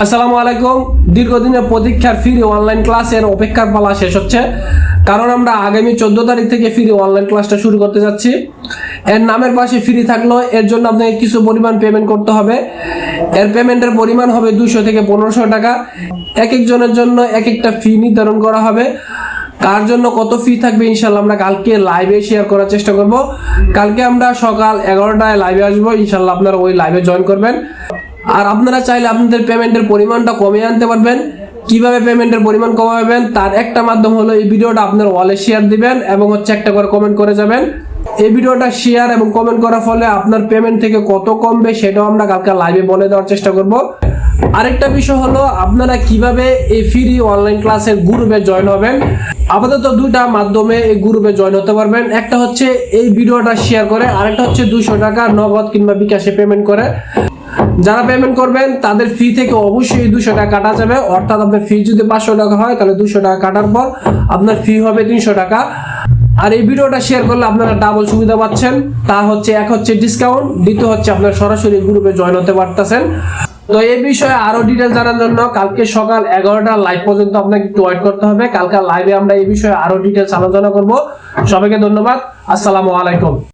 আসসালামু আলাইকুম। দীর্ঘদিনের প্রতীক্ষার ফ্রি অনলাইন ক্লাসের অপেক্ষার পালা শেষ হচ্ছে, কারণ আমরা আগামী 14 তারিখ থেকে ফ্রি অনলাইন ক্লাসটা শুরু করতে যাচ্ছি। এর নামের পাশে ফ্রি থাকলো, এর জন্য আপনাকে কিছু পরিমাণ পেমেন্ট করতে হবে। এর পেমেন্টের পরিমাণ হবে 200 থেকে 1500 টাকা। এক একজনের জন্য এক একটা ফি নির্ধারণ করা হবে। কার জন্য কত ফি থাকবে ইনশাল্লাহ আমরা কালকে লাইভে শেয়ার করার চেষ্টা করব। কালকে আমরা সকাল 11টায় লাইভে আসবো, ইনশাল্লাহ আপনারা ওই লাইভে জয়েন করবেন। আর আপনারা চাইলে আপনাদের পেমেন্টের পরিমাণটা কমিয়ে আনতে পারবেন। কিভাবে পেমেন্টের পরিমাণ কমাবেন তার একটা মাধ্যম হলো এই ভিডিওটা আপনার ওয়ালে শেয়ার দিবেন এবং একটা করে কমেন্ট করে যাবেন। এই ভিডিওটা শেয়ার এবং কমেন্ট করার ফলে আপনার পেমেন্ট থেকে কত কমবে সেটাও আমরা কালকে লাইভে বলে দেওয়ার চেষ্টা করব। আরেকটা বিষয় হলো আপনারা কিভাবে এই ফ্রি অনলাইন ক্লাসের গ্রুপে জয়েন হবেন। আপাতত দুইটা মাধ্যমে এই গ্রুপে জয়েন হতে পারবেন। একটা হচ্ছে এই ভিডিওটা শেয়ার করে, আরেকটা হচ্ছে 200 টাকা নগদ কিংবা বিকাশে পেমেন্ট করে। যারা পেমেন্ট করবেন তাদের ফি থেকে অবশ্যই 200 টাকা কাটা যাবে, অর্থাৎ আপনার ফি যদি 500 টাকা হয় তাহলে 200 টাকা কাটার পর আপনার ফি হবে 300 টাকা। আর এই ভিডিওটা শেয়ার করলে আপনারা ডাবল সুবিধা পাচ্ছেন। তা হচ্ছে এক হচ্ছে ডিসকাউন্ট, দ্বিতীয় হচ্ছে আপনার সরাসরি গ্রুপে জয়েন হতে পারতেছেন। তো এই বিষয়ে আরো ডিটেল জানার জন্য কালকে সকাল 11টা লাইভ পর্যন্ত আপনাকে একটু ওয়েট করতে হবে। কালকে লাইভে আমরা এই বিষয়ে আরো ডিটেলস আলোচনা করব। সবাইকে ধন্যবাদ। আসসালামু আলাইকুম।